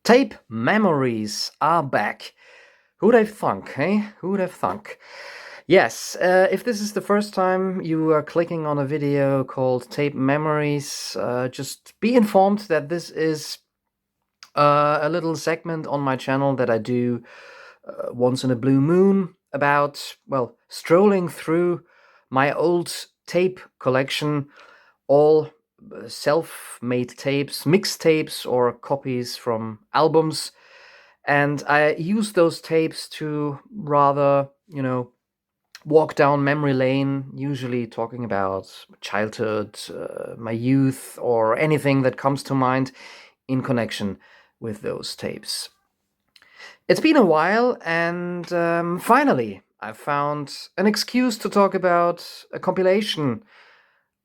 Tape memories are back. Who'd have thunk, eh? Who'd have thunk? Yes, if this is the first time you are clicking on a video called Tape Memories, just be informed that this is a little segment on my channel that I do once in a blue moon about, well, strolling through my old tape collection, all self-made tapes, mixtapes, or copies from albums. And I use those tapes to rather, walk down memory lane, usually talking about childhood, my youth, or anything that comes to mind in connection with those tapes. It's been a while, and finally, I found an excuse to talk about a compilation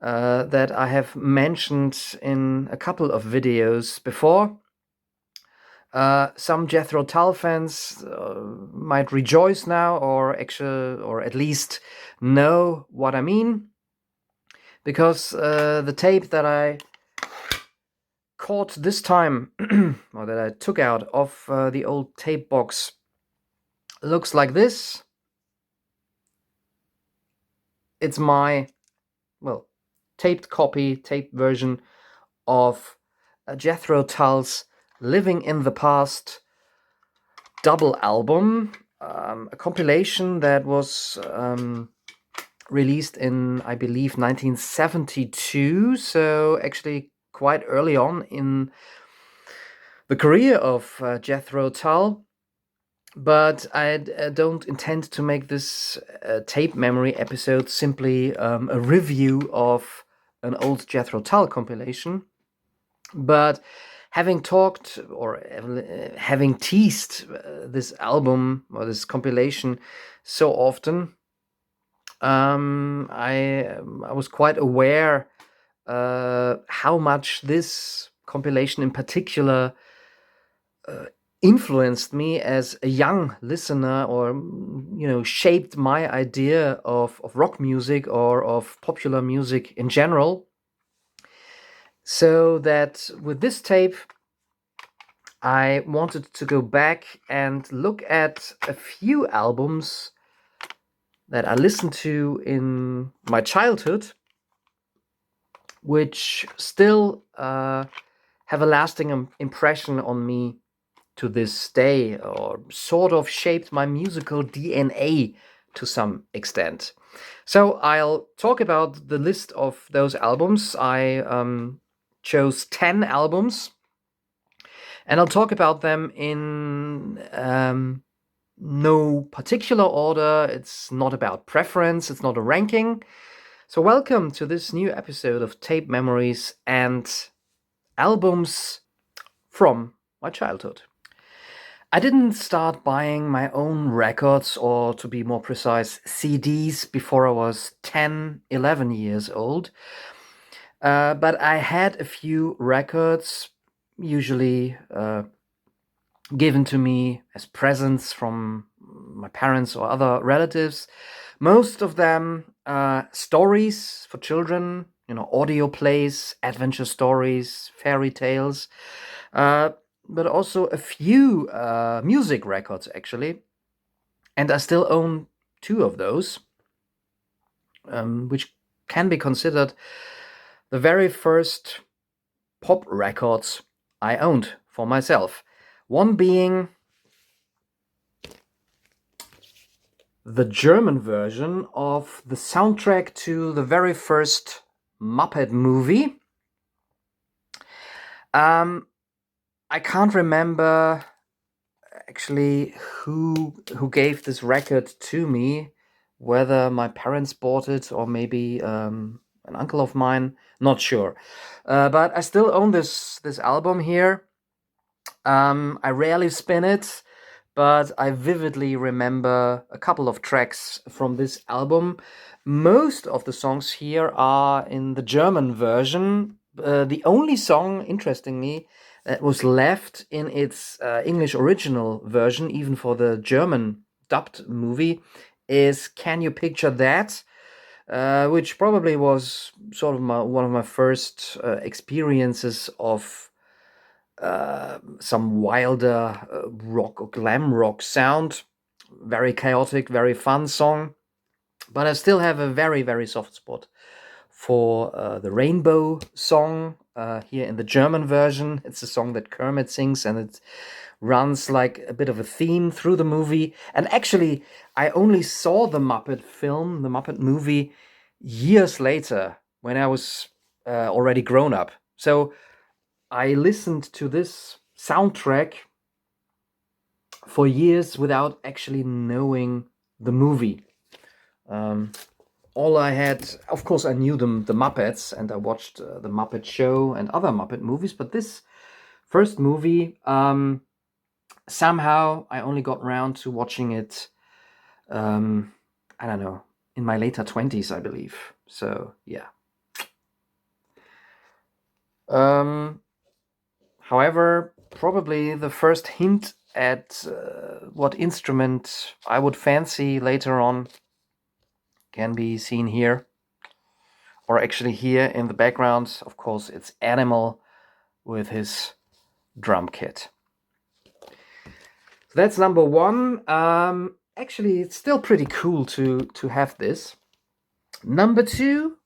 that I have mentioned in a couple of videos before. Some Jethro Tull fans might rejoice now, or at least know what I mean, because the tape that I caught this time, or that I took out of the old tape box, looks like this. It's my, well, taped version of Jethro Tull's Living in the Past double album, a compilation that was released in, I believe, 1972, so actually quite early on in the career of Jethro Tull. But I don't intend to make this tape memory episode simply a review of an old Jethro Tull compilation, but having talked or having teased this album or this compilation so often, I was quite aware how much this compilation in particular influenced me as a young listener, or shaped my idea of rock music or of popular music in general. So that with this tape, I wanted to go back and look at a few albums that I listened to in my childhood, which still have a lasting impression on me to this day, or sort of shaped my musical DNA to some extent. So I'll talk about the list of those albums. I chose 10 albums, and I'll talk about them in no particular order. It's not about preference, it's not a ranking. So welcome to this new episode of Tape Memories and albums from my childhood. I didn't start buying my own records, or to be more precise, CDs, before I was 10, 11 years old. But I had a few records, usually given to me as presents from my parents or other relatives. Most of them stories for children, audio plays, adventure stories, fairy tales, but also a few music records, actually. And I still own 2 of those, which can be considered the very first pop records I owned for myself. One being the German version of the soundtrack to the very first Muppet movie. I can't remember actually who gave this record to me, whether my parents bought it or maybe an uncle of mine, not sure. But I still own this album here. I rarely spin it, but I vividly remember a couple of tracks from this album. Most of the songs here are in the German version. The only song, interestingly, that was left in its English original version, even for the German dubbed movie, is Can You Picture That? which probably was sort of one of my first experiences of some wilder rock or glam rock sound. Very chaotic, very fun song. But I still have a very, very soft spot for the Rainbow song here in the German version. It's a song that Kermit sings, and it runs like a bit of a theme through the movie. And actually, I only saw the Muppet film, the Muppet movie, years later when I was already grown up. So I listened to this soundtrack for years without actually knowing the movie. All I had, of course, I knew the Muppets, and I watched the Muppet Show and other Muppet movies, but this first movie, somehow I only got around to watching it, I don't know, in my later 20s, I believe. So, yeah. However, probably the first hint at what instrument I would fancy later on can be seen here, or actually here in the background. Of course, it's Animal with his drum kit. So that's number one. Actually, it's still pretty cool to have this. Number two,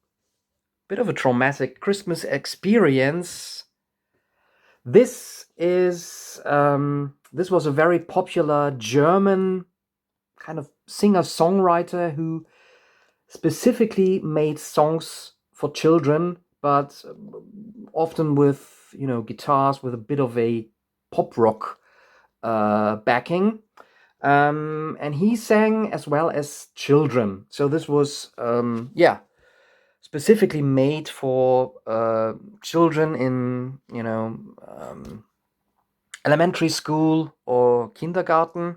bit of a traumatic Christmas experience. This is this was a very popular German kind of singer-songwriter who specifically made songs for children, but often with, you know, guitars with a bit of a pop rock backing. And he sang as well as children. So this was, specifically made for children in, you know, elementary school or kindergarten.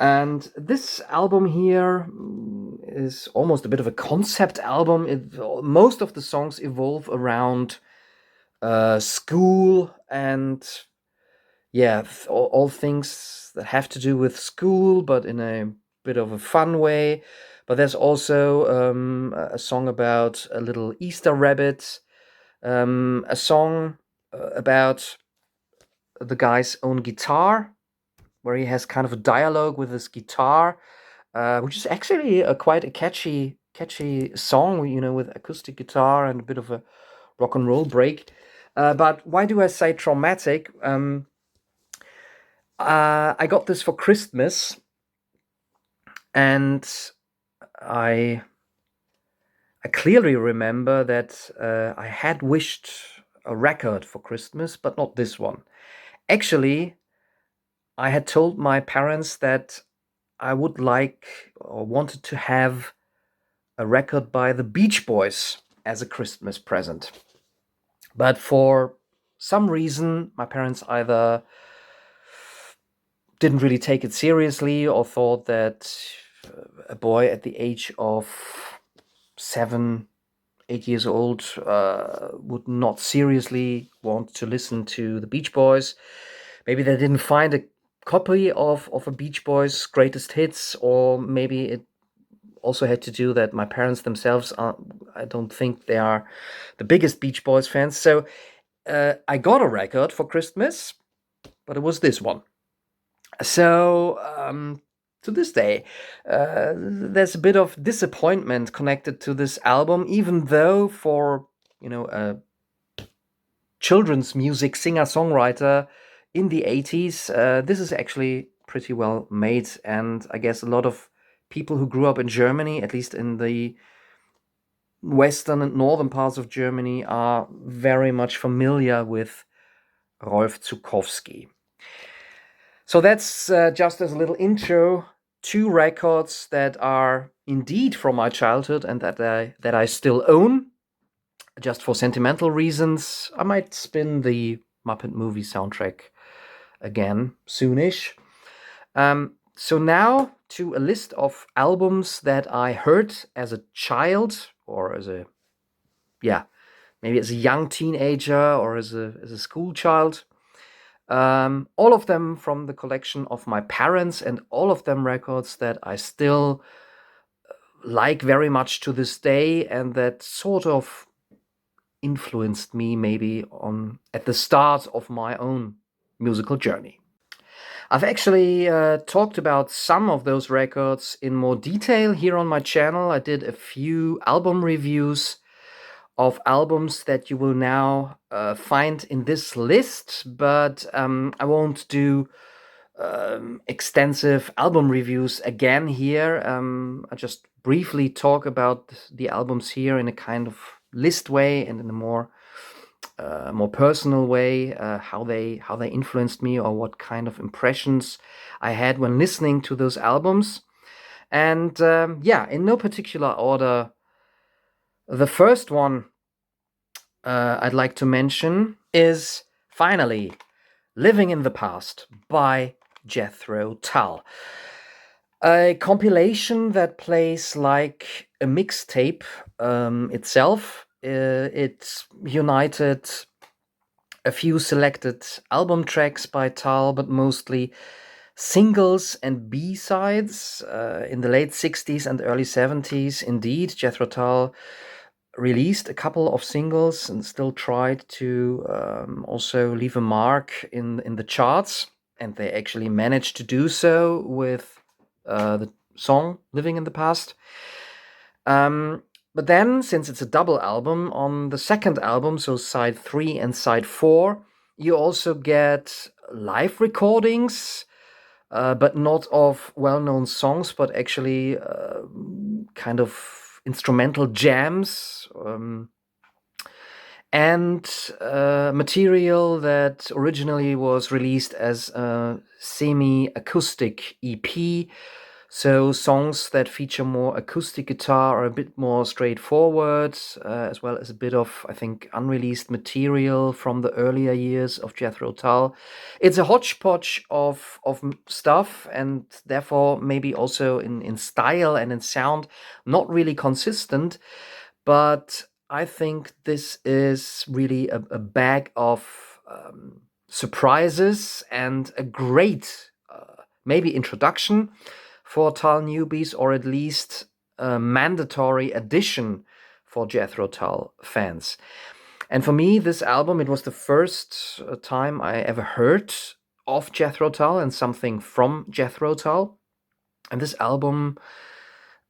And this album here is almost a bit of a concept album. Most of the songs evolve around school and, yeah, all things that have to do with school, but in a bit of a fun way. But there's also a song about a little Easter rabbit, a song about the guy's own guitar, where he has kind of a dialogue with his guitar, which is actually quite a catchy song, you know, with acoustic guitar and a bit of a rock and roll break. But why do I say traumatic? I got this for Christmas, and I clearly remember that I had wished a record for Christmas, but not this one. Actually, I had told my parents that I would like or wanted to have a record by the Beach Boys as a Christmas present. But for some reason, my parents either didn't really take it seriously or thought that a boy at the age of 7, 8 years old would not seriously want to listen to the Beach Boys. Maybe they didn't find a copy of a Beach Boys greatest hits, or maybe it also had to do that my parents themselves I don't think they are the biggest Beach Boys fans. So I got a record for Christmas, but it was this one. So to this day, there's a bit of disappointment connected to this album, even though for, you know, a children's music singer-songwriter in the 80s, this is actually pretty well made. And I guess a lot of people who grew up in Germany, at least in the western and northern parts of Germany, are very much familiar with Rolf Zukowski. So that's just as a little intro, 2 records that are indeed from my childhood and that I still own. Just for sentimental reasons, I might spin the Muppet movie soundtrack again soonish. So now to a list of albums that I heard as a child, or as a, maybe as a young teenager or as a school child. All of them from the collection of my parents, and all of them records that I still like very much to this day, and that sort of influenced me maybe on at the start of my own musical journey. I've actually talked about some of those records in more detail here on my channel. I did a few album reviews of albums that you will now find in this list, but I won't do extensive album reviews again here. I just briefly talk about the albums here in a kind of list way and in a more personal way, how they influenced me or what kind of impressions I had when listening to those albums. And yeah, in no particular order, the first one I'd like to mention is finally Living in the Past by Jethro Tull. A compilation that plays like a mixtape itself. It united a few selected album tracks by Tull, but mostly singles and B-sides. In the late 60s and early 70s, indeed, Jethro Tull released a couple of singles and still tried to also leave a mark in the charts, and they actually managed to do so with the song Living in the Past. But then, since it's a double album, on the second album, so side 3 and side 4, you also get live recordings, but not of well-known songs, but actually kind of instrumental jams, and material that originally was released as a semi-acoustic EP. So songs that feature more acoustic guitar are a bit more straightforward, as well as a bit of, I think, unreleased material from the earlier years of Jethro Tull. It's a hodgepodge of stuff, and therefore maybe also in style and in sound, not really consistent. But I think this is really a bag of surprises and a great maybe introduction for Tull newbies, or at least a mandatory addition for Jethro Tull fans. And for me, this album, it was the first time I ever heard of Jethro Tull and something from Jethro Tull. And this album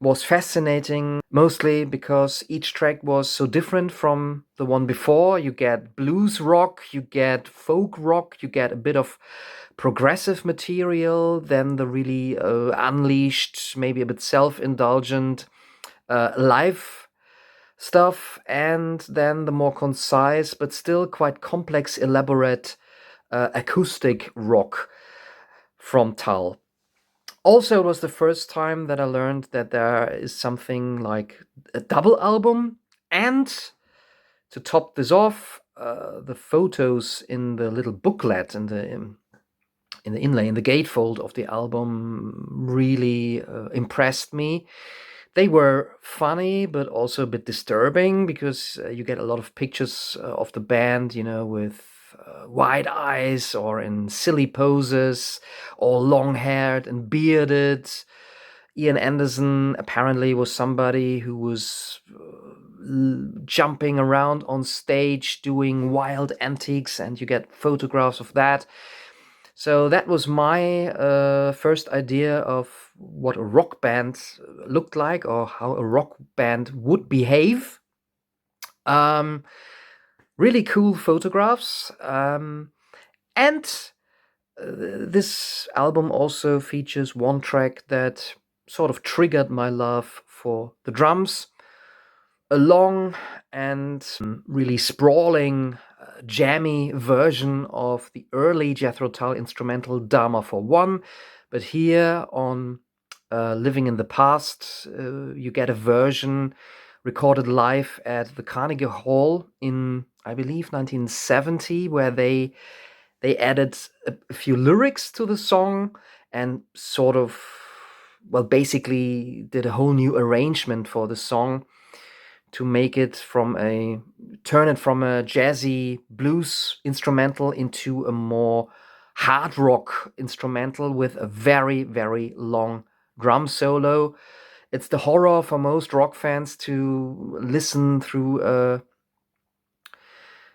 was fascinating, mostly because each track was so different from the one before. You get blues rock, you get folk rock, you get a bit of progressive material, then the really unleashed, maybe a bit self-indulgent live stuff, and then the more concise but still quite complex, elaborate acoustic rock from Tull. Also, it was the first time that I learned that there is something like a double album, and to top this off, the photos in the little booklet in the inlay, in the gatefold of the album, really impressed me. They were funny, but also a bit disturbing, because you get a lot of pictures of the band, with wide eyes or in silly poses, all long-haired and bearded. Ian Anderson apparently was somebody who was jumping around on stage doing wild antics, and you get photographs of that. So that was my first idea of what a rock band looked like, or how a rock band would behave. Really cool photographs. And this album also features one track that sort of triggered my love for the drums. A long and really sprawling, jammy version of the early Jethro Tull instrumental Dharma for One. But here on Living in the Past, you get a version recorded live at the Carnegie Hall in, I believe, 1970, where they added a few lyrics to the song and sort of, well, basically did a whole new arrangement for the song to make it turn it from a jazzy blues instrumental into a more hard rock instrumental with a very, very long drum solo. It's the horror for most rock fans to listen through a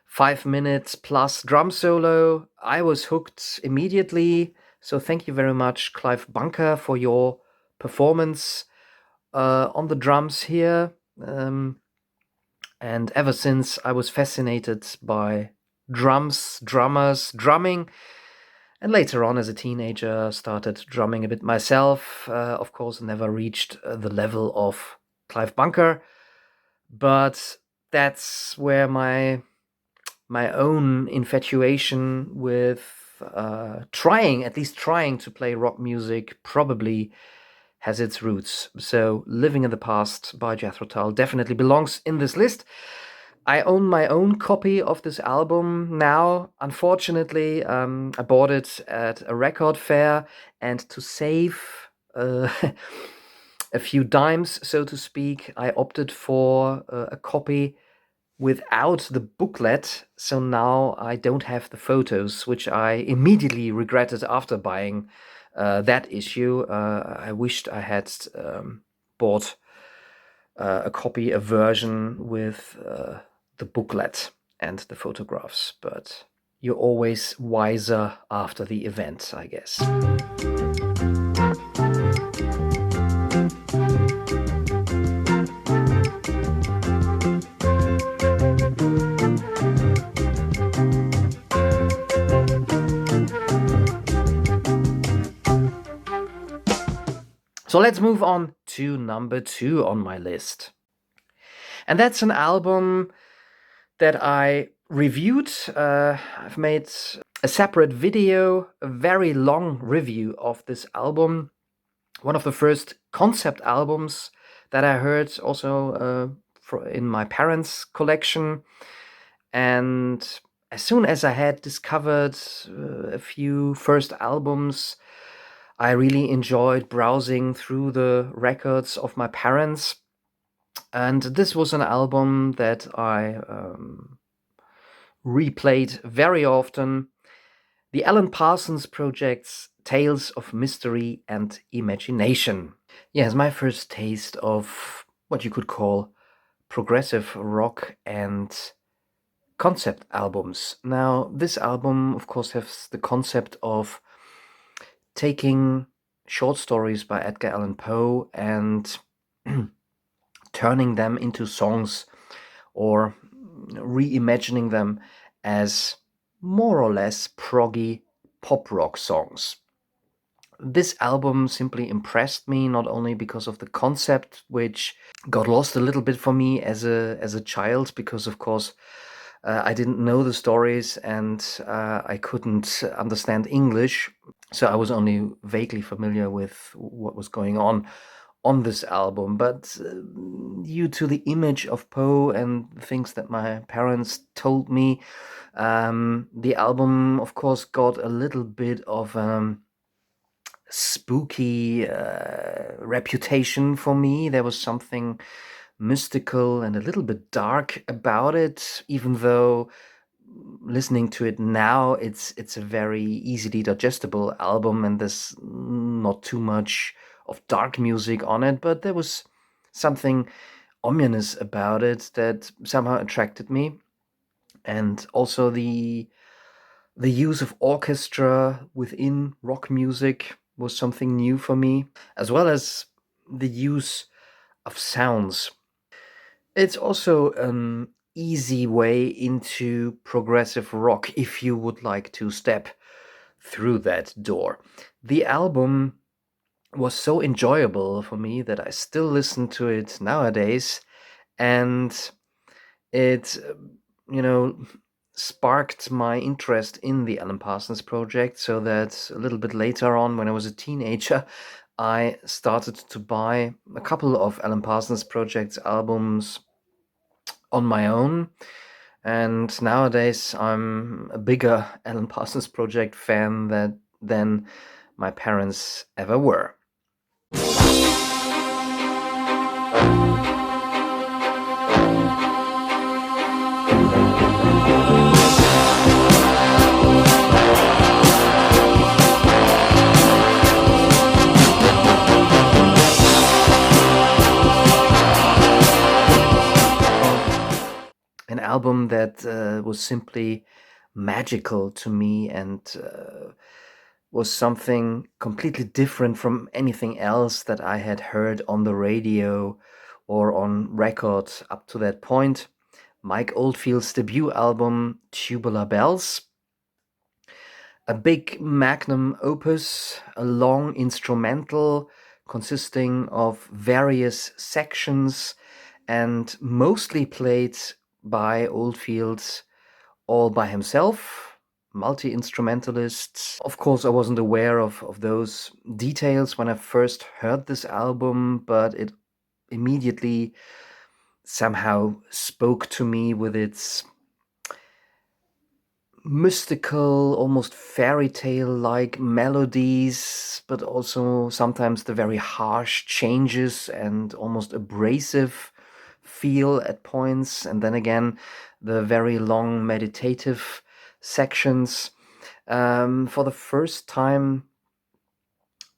5 minutes plus drum solo. I was hooked immediately. So thank you very much, Clive Bunker, for your performance on the drums here. And ever since, I was fascinated by drums, drummers, drumming. And later on, as a teenager, started drumming a bit myself. Of course, never reached the level of Clive Bunker. But that's where my own infatuation with at least trying to play rock music probably has its roots. So Living in the Past by Jethro Tull definitely belongs in this list. I own my own copy of this album now. Unfortunately, I bought it at a record fair, and to save a few dimes, so to speak, I opted for a copy without the booklet. So now I don't have the photos, which I immediately regretted after buying that issue. I wished I had bought a version with the booklet and the photographs, but you're always wiser after the event, I guess. So let's move on to number 2 on my list. And that's an album that I reviewed. I've made a separate video, a very long review of this album. One of the first concept albums that I heard also in my parents' collection. And as soon as I had discovered a few first albums, I really enjoyed browsing through the records of my parents. And this was an album that I replayed very often. The Alan Parsons Project's Tales of Mystery and Imagination. Yes, my first taste of what you could call progressive rock and concept albums. Now, this album, of course, has the concept of taking short stories by Edgar Allan Poe and turning them into songs or reimagining them as more or less proggy pop rock songs. This album simply impressed me, not only because of the concept, which got lost a little bit for me as a child, because of course I didn't know the stories and I couldn't understand English, so I was only vaguely familiar with what was going on this album. But due to the image of Poe and things that my parents told me, the album, of course, got a little bit of spooky reputation for me. There was something mystical and a little bit dark about it, even though listening to it now, it's a very easily digestible album and there's not too much of dark music on it, but there was something ominous about it that somehow attracted me. And also the use of orchestra within rock music was something new for me, as well as the use of sounds. It's also an easy way into progressive rock if you would like to step through that door. The album was so enjoyable for me that I still listen to it nowadays, and it, sparked my interest in the Alan Parsons Project, so that a little bit later on, when I was a teenager, I started to buy a couple of Alan Parsons Project's albums on my own. And nowadays, I'm a bigger Alan Parsons Project fan than my parents ever were. that was simply magical to me and was something completely different from anything else that I had heard on the radio or on record up to that point. Mike Oldfield's debut album, Tubular Bells, a big magnum opus, a long instrumental consisting of various sections and mostly played by Oldfield all by himself, multi instrumentalist. Of course, I wasn't aware of those details when I first heard this album, but it immediately somehow spoke to me with its mystical, almost fairy tale like melodies, but also sometimes the very harsh changes and almost abrasive feel at points, and then again, the very long meditative sections. For the first time,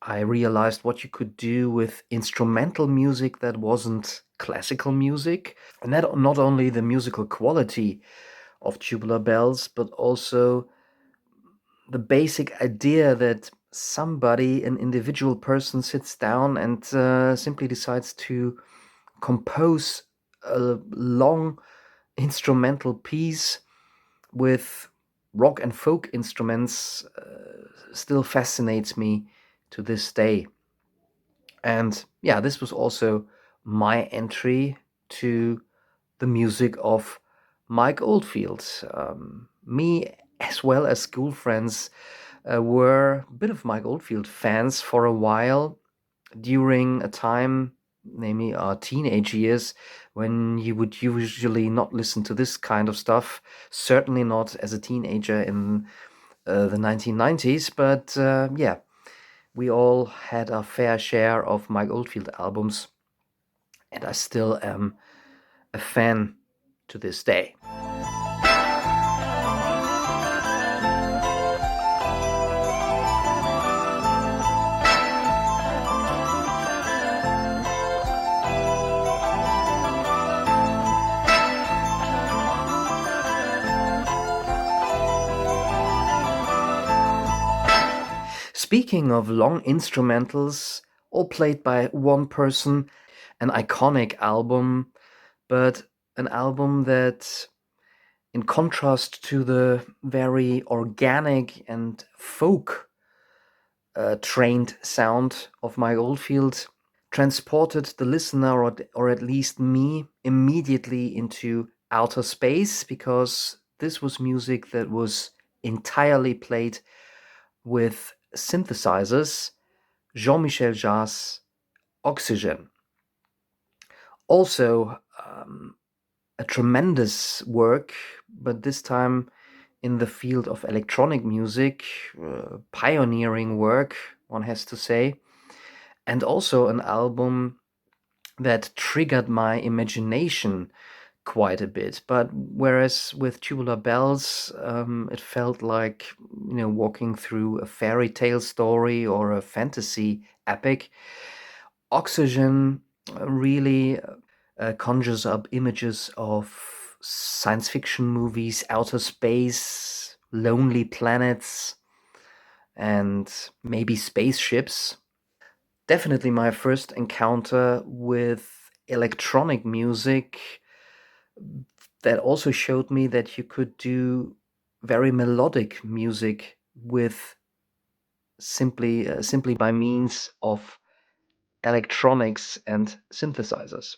I realized what you could do with instrumental music that wasn't classical music, and that not only the musical quality of Tubular Bells, but also the basic idea that somebody, an individual person, sits down and simply decides to compose a long instrumental piece with rock and folk instruments still fascinates me to this day. And yeah, this was also my entry to the music of Mike Oldfield. Me, as well as school friends, were a bit of Mike Oldfield fans for a while during a time, namely our teenage years, when you would usually not listen to this kind of stuff. Certainly not as a teenager in the 1990s, but yeah, we all had our fair share of Mike Oldfield albums, and I still am a fan to this day. Speaking of long instrumentals, all played by one person, an iconic album, but an album that, in contrast to the very organic and folk trained sound of Mike Oldfield, transported the listener, or at least me, immediately into outer space, because this was music that was entirely played with synthesizers. Jean-Michel Jarre's Oxygen. Also, a tremendous work, but this time in the field of electronic music, pioneering work, one has to say, and also an album that triggered my imagination quite a bit. But whereas with Tubular Bells, it felt like, walking through a fairy tale story or a fantasy epic, Oxygen really conjures up images of science fiction movies, outer space, lonely planets, and maybe spaceships. Definitely my first encounter with electronic music that also showed me that you could do very melodic music with simply by means of electronics and synthesizers.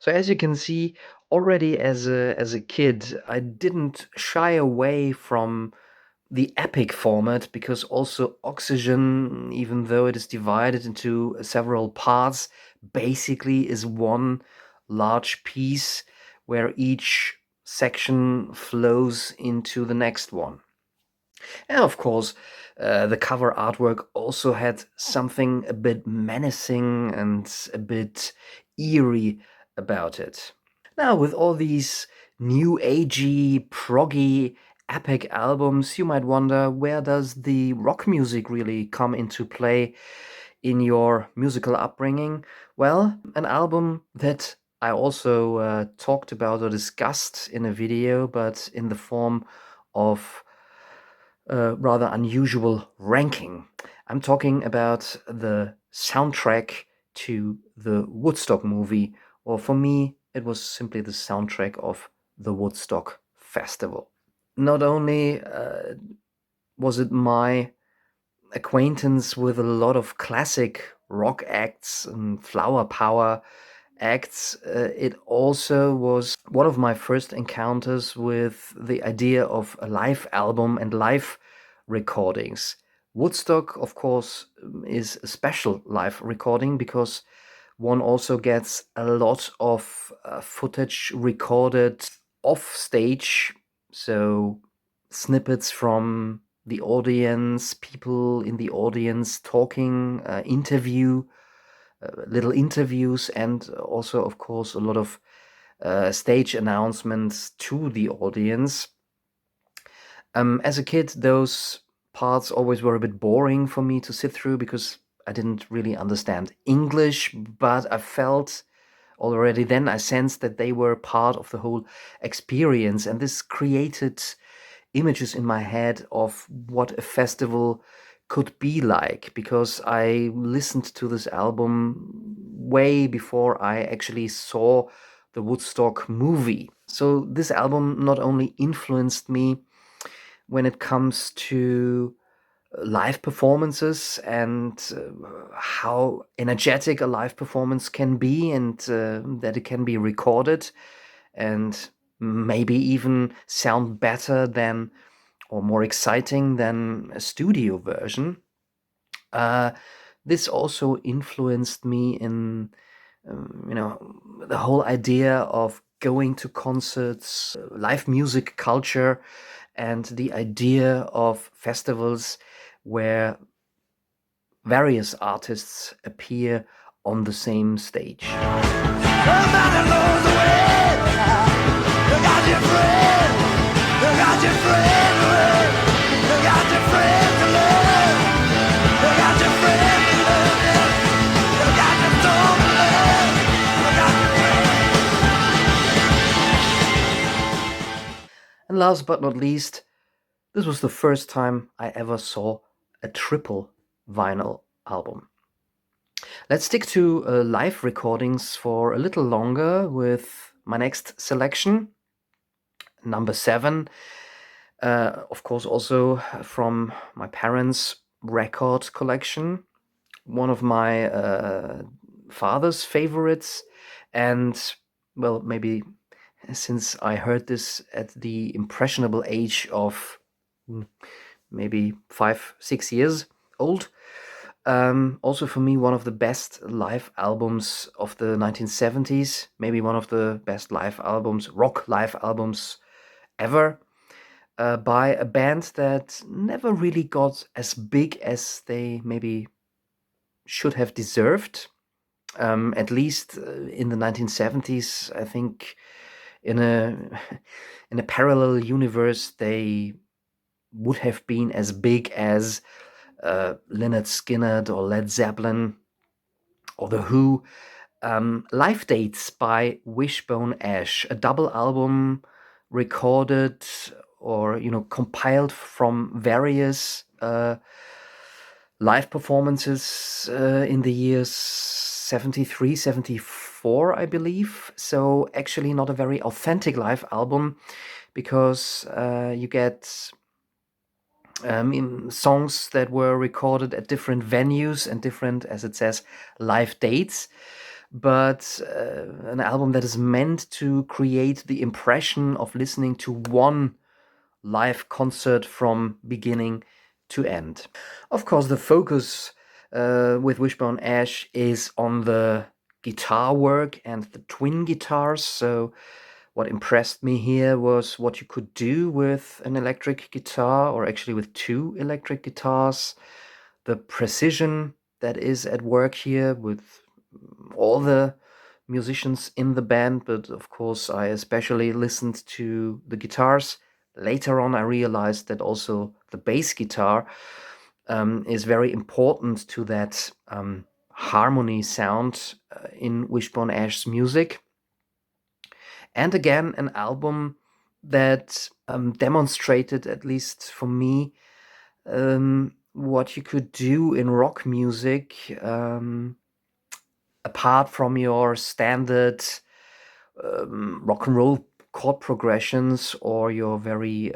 So as you can see, already as a kid, I didn't shy away from the epic format, because also Oxygen, even though it is divided into several parts, basically is one large piece where each section flows into the next one. And of course, The cover artwork also had something a bit menacing and a bit eerie about it. Now, with all these new agey, proggy, epic albums, you might wonder, where does the rock music really come into play in your musical upbringing? Well, an album that I also talked about or discussed in a video, but in the form of a rather unusual ranking. I'm talking about the soundtrack to the Woodstock movie, or for me, it was simply the soundtrack of the Woodstock Festival. Not only was it my acquaintance with a lot of classic rock acts and flower power acts, it also was one of my first encounters with the idea of a live album and live recordings. Woodstock, of course, is a special live recording because one also gets a lot of footage recorded off stage, so snippets from the audience, people in the audience talking, little interviews, and also, of course, a lot of stage announcements to the audience. As a kid, those parts always were a bit boring for me to sit through because I didn't really understand English, but I felt already then, I sensed that they were part of the whole experience, and this created images in my head of what a festival could be like, because I listened to this album way before I actually saw the Woodstock movie. So this album not only influenced me when it comes to live performances and how energetic a live performance can be, and that it can be recorded and maybe even sound better than or more exciting than a studio version. This also influenced me in, the whole idea of going to concerts, live music culture, and the idea of festivals where various artists appear on the same stage. And last but not least, this was the first time I ever saw a triple vinyl album. Let's stick to live recordings for a little longer with my next selection, number 7. Of course, also from my parents' record collection, one of my father's favorites, and well, maybe since I heard this at the impressionable age of maybe 5-6 years old. Also for me, one of the best live albums of the 1970s, maybe one of the best live albums, rock live albums ever, by a band that never really got as big as they maybe should have deserved. At least in the 1970s, I think in a in a parallel universe, they would have been as big as Lynyrd Skynyrd or Led Zeppelin or The Who. Live Dates by Wishbone Ash, a double album recorded or compiled from various live performances in the years 73, 74, I believe. So actually not a very authentic live album, because you get in songs that were recorded at different venues and different, as it says, live dates. But an album that is meant to create the impression of listening to one live concert from beginning to end. Of course, the focus with Wishbone Ash is on the guitar work and the twin guitars. So What impressed me here was what you could do with an electric guitar, or actually with two electric guitars, the precision that is at work here with all the musicians in the band, but of course, I especially listened to the guitars. Later on, I realized that also the bass guitar is very important to that harmony sound in Wishbone Ash's music. And again, an album that demonstrated, at least for me, what you could do in rock music, apart from your standard rock and roll chord progressions or your very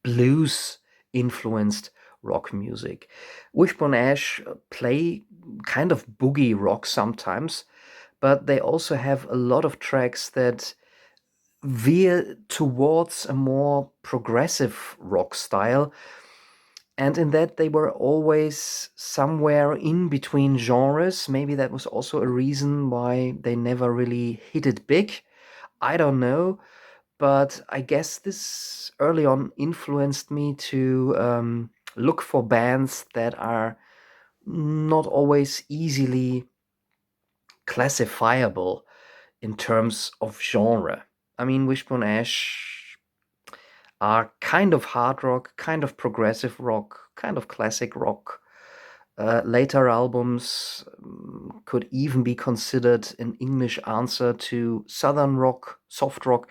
blues influenced rock music. Wishbone Ash play kind of boogie rock sometimes, but they also have a lot of tracks that veer towards a more progressive rock style. And in that, they were always somewhere in between genres. Maybe that was also a reason why they never really hit it big. I don't know. But I guess this early on influenced me to look for bands that are not always easily classifiable in terms of genre. I mean, Wishbone Ash are kind of hard rock, kind of progressive rock, kind of classic rock. Later albums could even be considered an English answer to southern rock, soft rock.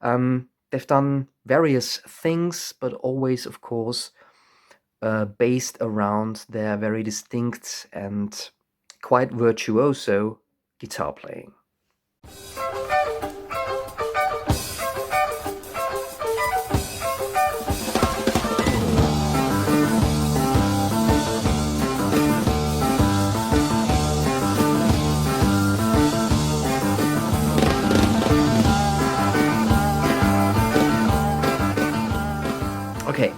They've done various things, but always, of course, based around their very distinct and quite virtuoso guitar playing. Okay,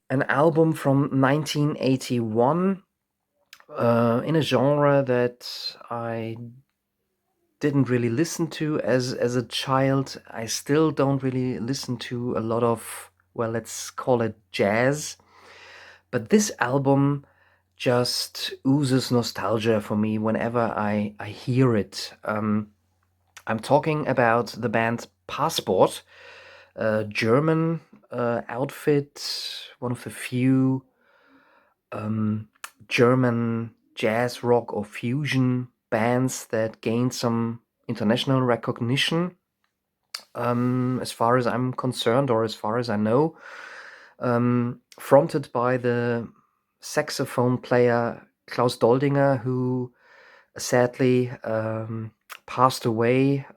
an album from 1981 in a genre that I didn't really listen to as a child. I still don't really listen to a lot of, well, let's call it jazz. But this album just oozes nostalgia for me whenever I hear it. I'm talking about the band Passport, a German outfit, one of the few German jazz rock or fusion bands that gained some international recognition, as far as I'm concerned, or as far as I know. Fronted by the saxophone player Klaus Doldinger, who sadly passed away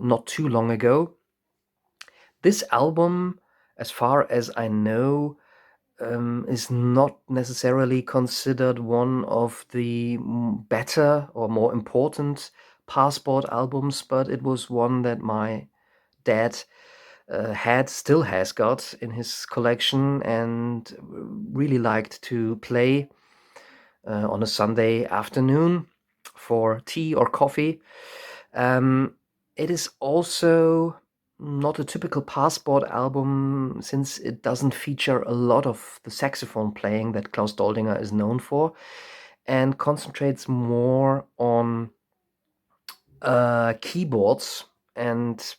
not too long ago. This album, as far as I know, is not necessarily considered one of the better or more important Passport albums, but it was one that my dad still has got in his collection and really liked to play on a Sunday afternoon for tea or coffee. It is also not a typical Passport album since it doesn't feature a lot of the saxophone playing that Klaus Doldinger is known for, and concentrates more on keyboards. And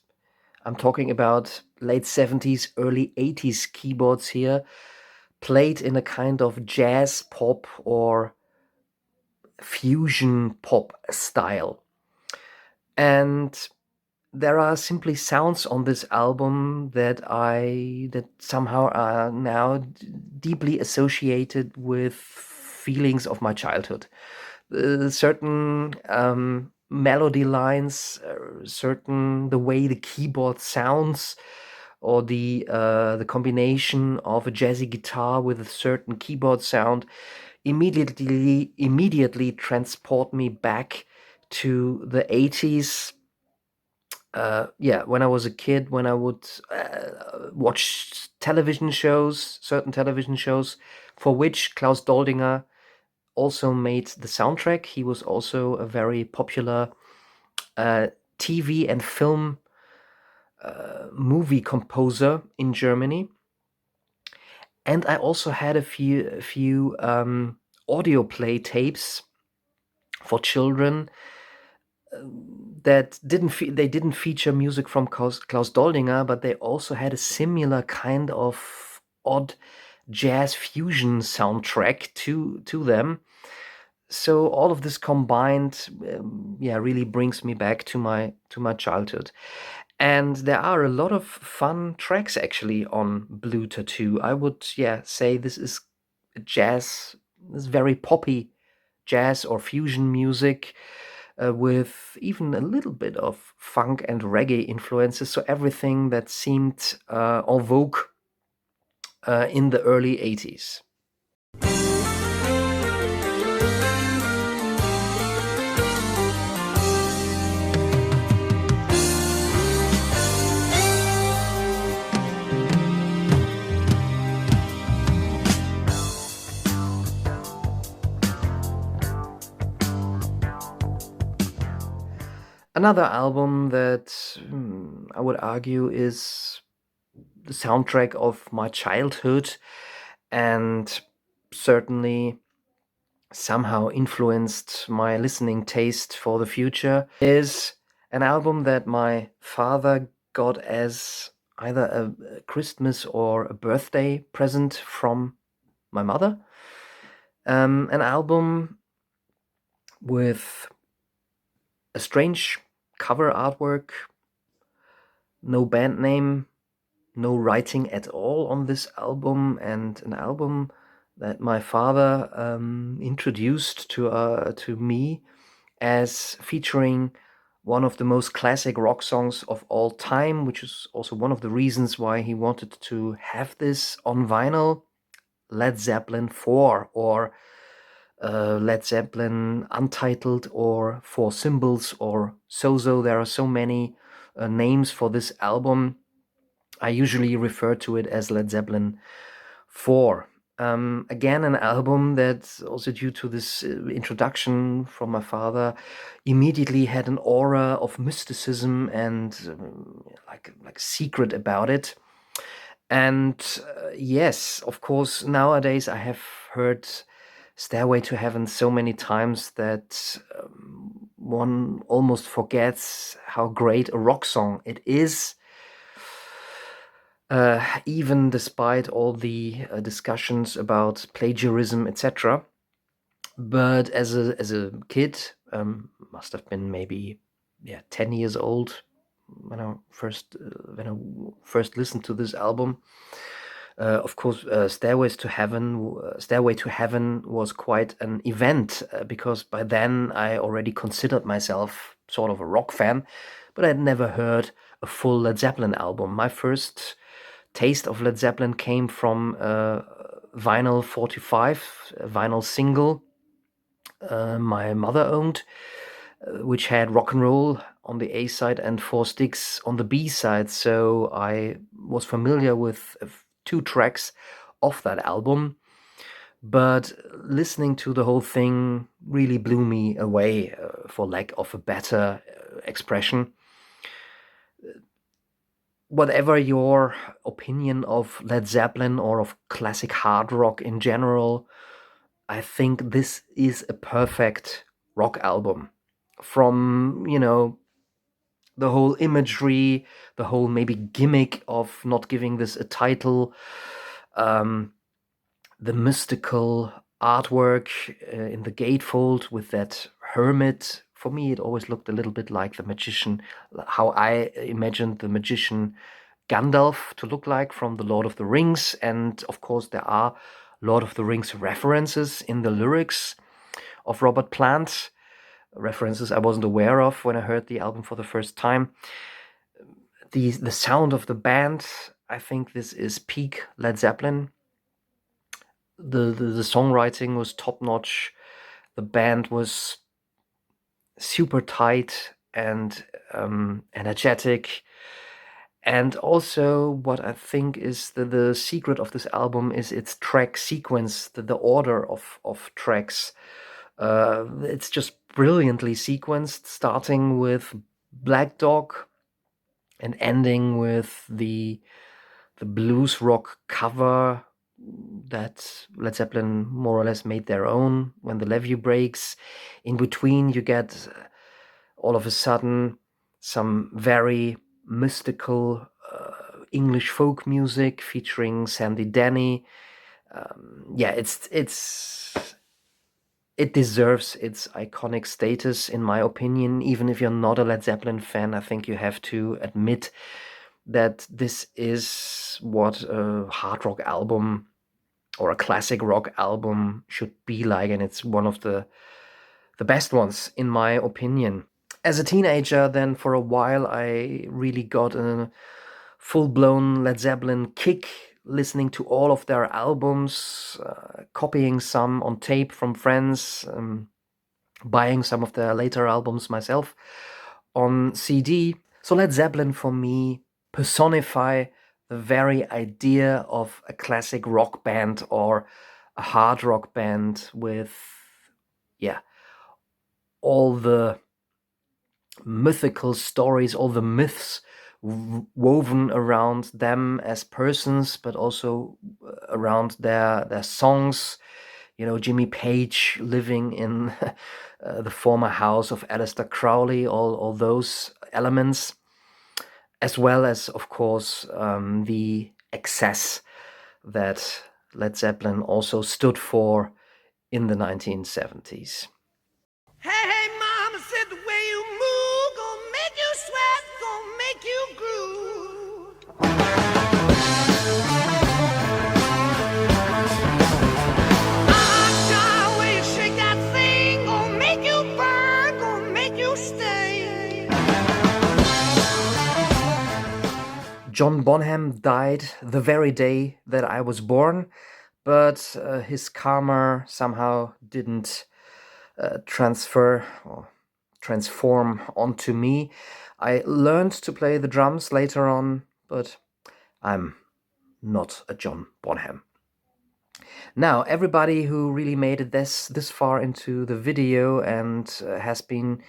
I'm talking about late 70s, early 80s keyboards here, played in a kind of jazz pop or fusion pop style. And there are simply sounds on this album that somehow are now deeply associated with feelings of my childhood. Certain melody lines, certain the way the keyboard sounds, or the combination of a jazzy guitar with a certain keyboard sound immediately transport me back to the 80s. When I was a kid, when I would watch certain television shows, for which Klaus Doldinger also made the soundtrack. He was also a very popular TV and film movie composer in Germany. And I also had a few audio play tapes for children that didn't feature music from Klaus Doldinger, but they also had a similar kind of odd jazz fusion soundtrack to them. So all of this combined, really brings me back to my childhood. And there are a lot of fun tracks actually on Blue Tattoo. I would say this is jazz, this very poppy jazz or fusion music with even a little bit of funk and reggae influences. So everything that seemed en vogue in the early 80s. Another album that I would argue is the soundtrack of my childhood and certainly somehow influenced my listening taste for the future is an album that my father got as either a Christmas or a birthday present from my mother. An album with a strange cover artwork, no band name, no writing at all on this album, and an album that my father introduced to me as featuring one of the most classic rock songs of all time, which is also one of the reasons why he wanted to have this on vinyl. Led Zeppelin 4 or Led Zeppelin Untitled or Four Symbols or Sozo. There are so many names for this album. I usually refer to it as Led Zeppelin 4. Again, an album that also, due to this introduction from my father, immediately had an aura of mysticism and like secret about it. And yes, of course, nowadays I have heard Stairway to Heaven so many times that one almost forgets how great a rock song it is. Even despite all the discussions about plagiarism, etc. But as a kid, must have been maybe 10 years old when I first listened to this album. Of course, Stairway to Heaven was quite an event because by then I already considered myself sort of a rock fan, but I'd never heard a full Led Zeppelin album. My first taste of Led Zeppelin came from vinyl 45, a vinyl single my mother owned, which had rock and roll on the A side and Four Sticks on the B side. So I was familiar with 2 tracks of that album. But listening to the whole thing really blew me away, for lack of a better expression. Whatever your opinion of Led Zeppelin or of classic hard rock in general, I think this is a perfect rock album. From, the whole imagery, the whole maybe gimmick of not giving this a title, the mystical artwork in the gatefold with that hermit. For me, it always looked a little bit like the magician, how I imagined the magician Gandalf to look like from The Lord of the Rings. And of course, there are Lord of the Rings references in the lyrics of Robert Plant, references I wasn't aware of when I heard the album for the first time. The sound of the band, I think this is peak Led Zeppelin. The songwriting was top notch. The band was super tight and energetic. And also, what I think is the secret of this album is its track sequence, the order of tracks. It's just brilliantly sequenced, starting with Black Dog, and ending with the blues rock cover that Led Zeppelin more or less made their own, When the Levee Breaks. In between, you get all of a sudden some very mystical English folk music featuring Sandy Denny. It deserves its iconic status, in my opinion. Even if you're not a Led Zeppelin fan, I think you have to admit that this is what a hard rock album or a classic rock album should be like, and it's one of the best ones, in my opinion. As a teenager, then, for a while, I really got a full-blown Led Zeppelin kick, listening to all of their albums, copying some on tape from friends, buying some of their later albums myself on CD. So Led Zeppelin, for me, personify the very idea of a classic rock band or a hard rock band with, all the mythical stories, all the myths woven around them as persons, but also around their songs. Jimmy Page living in the former house of Aleister Crowley, all those elements, as well as, of course, the excess that Led Zeppelin also stood for in the 1970s. Hey, hey, mama said the way you move gonna make you sweat, gonna make you groove. The way you shake that thing gonna make you burn, gonna make you stay. John Bonham died the very day that I was born, but his karma somehow didn't transform onto me. I learned to play the drums later on, but I'm not a John Bonham. Now, everybody who really made it this far into the video and has been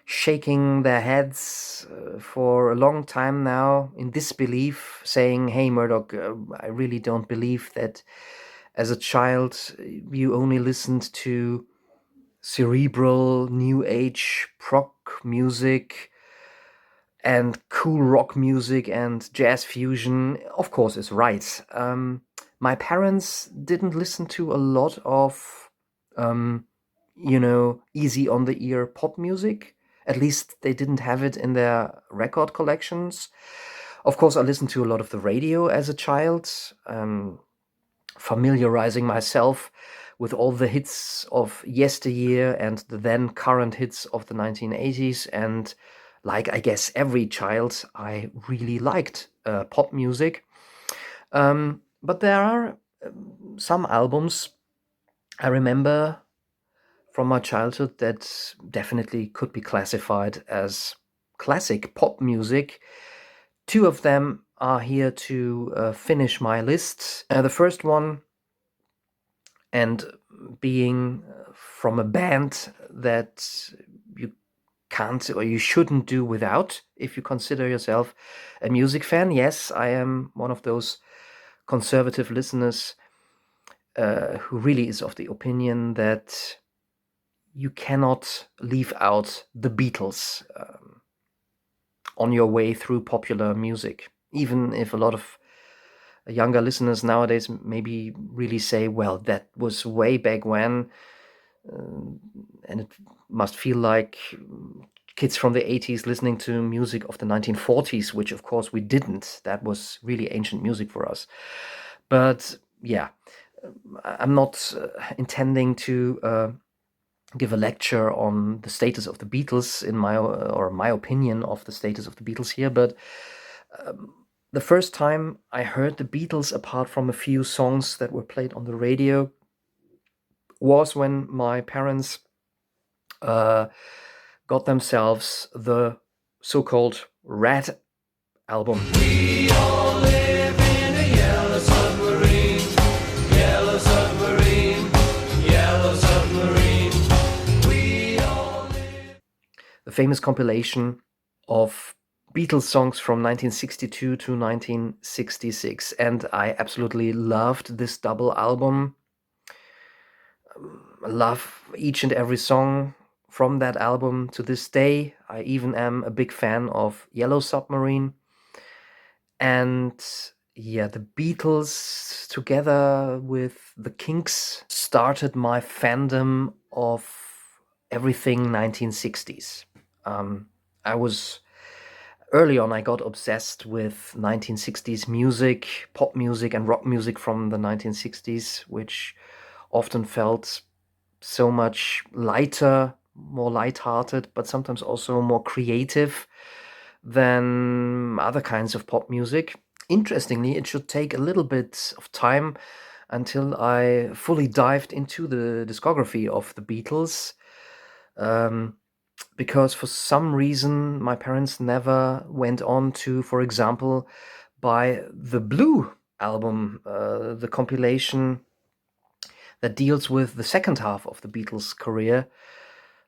shaking their heads for a long time now in disbelief, saying, "Hey, Murdoch, I really don't believe that as a child you only listened to cerebral, new age prog music and cool rock music and jazz fusion," of course, is right. My parents didn't listen to a lot of, easy on the ear pop music. At least they didn't have it in their record collections. Of course, I listened to a lot of the radio as a child, familiarizing myself with all the hits of yesteryear and the then current hits of the 1980s. And like, I guess, every child, I really liked pop music. But there are some albums I remember from my childhood that definitely could be classified as classic pop music. Two of them are here to finish my list. The first one, and being from a band that you can't or you shouldn't do without if you consider yourself a music fan. Yes, I am one of those conservative listeners who really is of the opinion that you cannot leave out the Beatles on your way through popular music. Even if a lot of younger listeners nowadays maybe really say, well, that was way back when, and it must feel like kids from the 80s listening to music of the 1940s, which of course we didn't. That was really ancient music for us. But yeah, I'm not intending to give a lecture on the status of the Beatles in my opinion of the status of the Beatles here, but the first time I heard the Beatles, apart from a few songs that were played on the radio, was when my parents got themselves the so-called Red album. We all live in a yellow submarine, yellow submarine, yellow submarine. We all live. The famous compilation of Beatles songs from 1962 to 1966, and I absolutely loved this double album. I love each and every song from that album to this day. I even am a big fan of Yellow Submarine. And yeah, the Beatles together with the Kinks started my fandom of everything 1960s. I was early on, I got obsessed with 1960s music, pop music, and rock music from the 1960s, which often felt so much lighter, more lighthearted, but sometimes also more creative than other kinds of pop music. Interestingly, it should take a little bit of time until I fully dived into the discography of the Beatles. Because for some reason my parents never went on to, for example, buy the Blue album, the compilation that deals with the second half of the Beatles' career,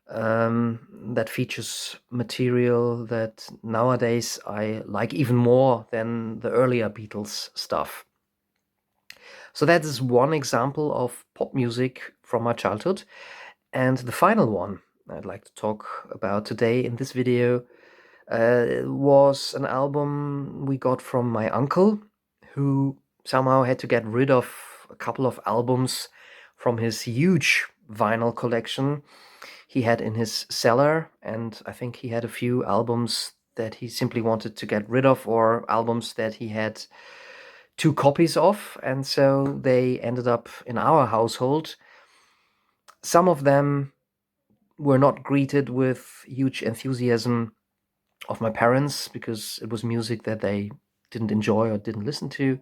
that features material that nowadays I like even more than the earlier Beatles stuff. So that is one example of pop music from my childhood. And the final one I'd like to talk about today in this video was an album we got from my uncle, who somehow had to get rid of a couple of albums from his huge vinyl collection he had in his cellar. And I think he had a few albums that he simply wanted to get rid of, or albums that he had two copies of. And so they ended up in our household. Some of them were not greeted with huge enthusiasm of my parents because it was music that they didn't enjoy or didn't listen to.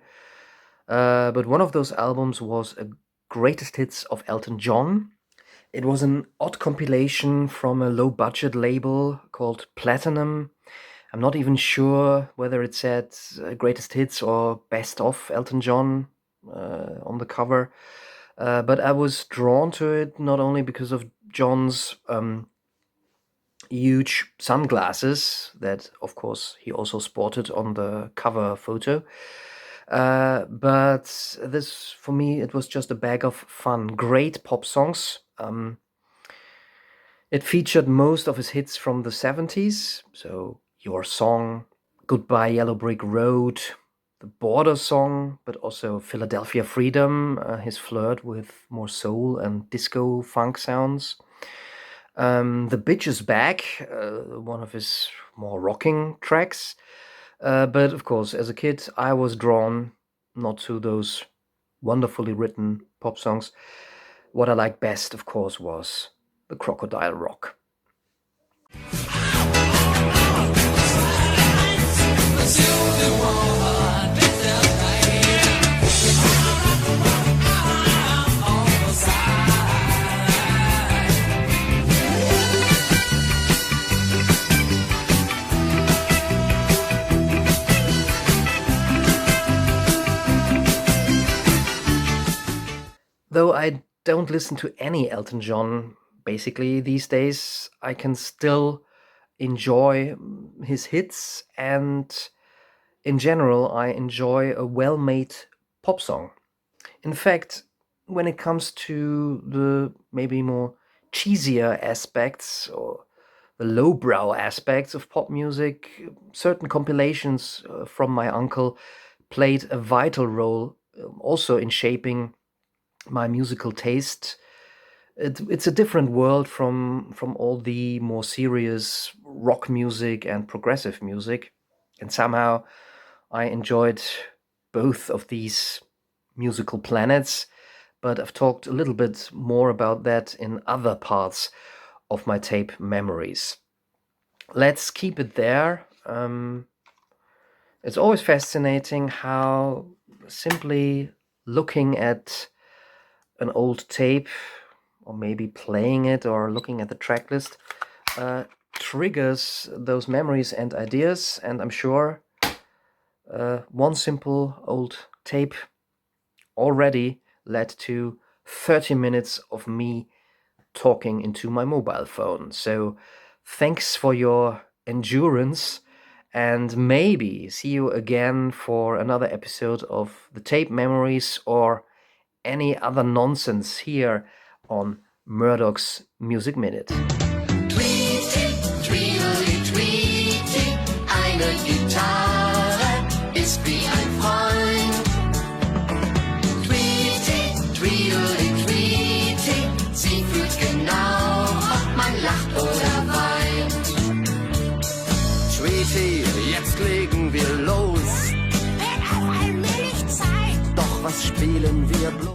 But one of those albums was a greatest hits of Elton John. It was an odd compilation from a low budget label called Platinum. I'm not even sure whether it said greatest hits or best of Elton John on the cover. But I was drawn to it not only because of John's huge sunglasses that, of course, he also sported on the cover photo. But this, for me, it was just a bag of fun. Great pop songs. It featured most of his hits from the 70s. So, Your Song, Goodbye Yellow Brick Road, the Border Song, but also Philadelphia Freedom, his flirt with more soul and disco funk sounds. The Bitch is Back, one of his more rocking tracks. But of course, as a kid, I was drawn not to those wonderfully written pop songs. What I liked best, of course, was the Crocodile Rock. Though I don't listen to any Elton John basically these days, I can still enjoy his hits, and in general, I enjoy a well-made pop song. In fact, when it comes to the maybe more cheesier aspects or the lowbrow aspects of pop music, certain compilations from my uncle played a vital role also in shaping my musical taste. It's a different world from all the more serious rock music and progressive music, and somehow I enjoyed both of these musical planets. But I've talked a little bit more about that in other parts of my tape memories. Let's keep it there. It's always fascinating how simply looking at an old tape, or maybe playing it or looking at the track list, triggers those memories and ideas. And I'm sure one simple old tape already led to 30 minutes of me talking into my mobile phone. So thanks for your endurance, and maybe see you again for another episode of the Tape Memories or any other nonsense here on Murdoch's Music Minute. Tweety, tweedly, tweety, eine Gitarre ist wie ein Freund. Tweety, tweedly, tweety, sie fühlt genau, ob man lacht oder weint. Tweety, jetzt legen wir los. Wird auf allmählich Zeit. Doch was spielen wir bloß?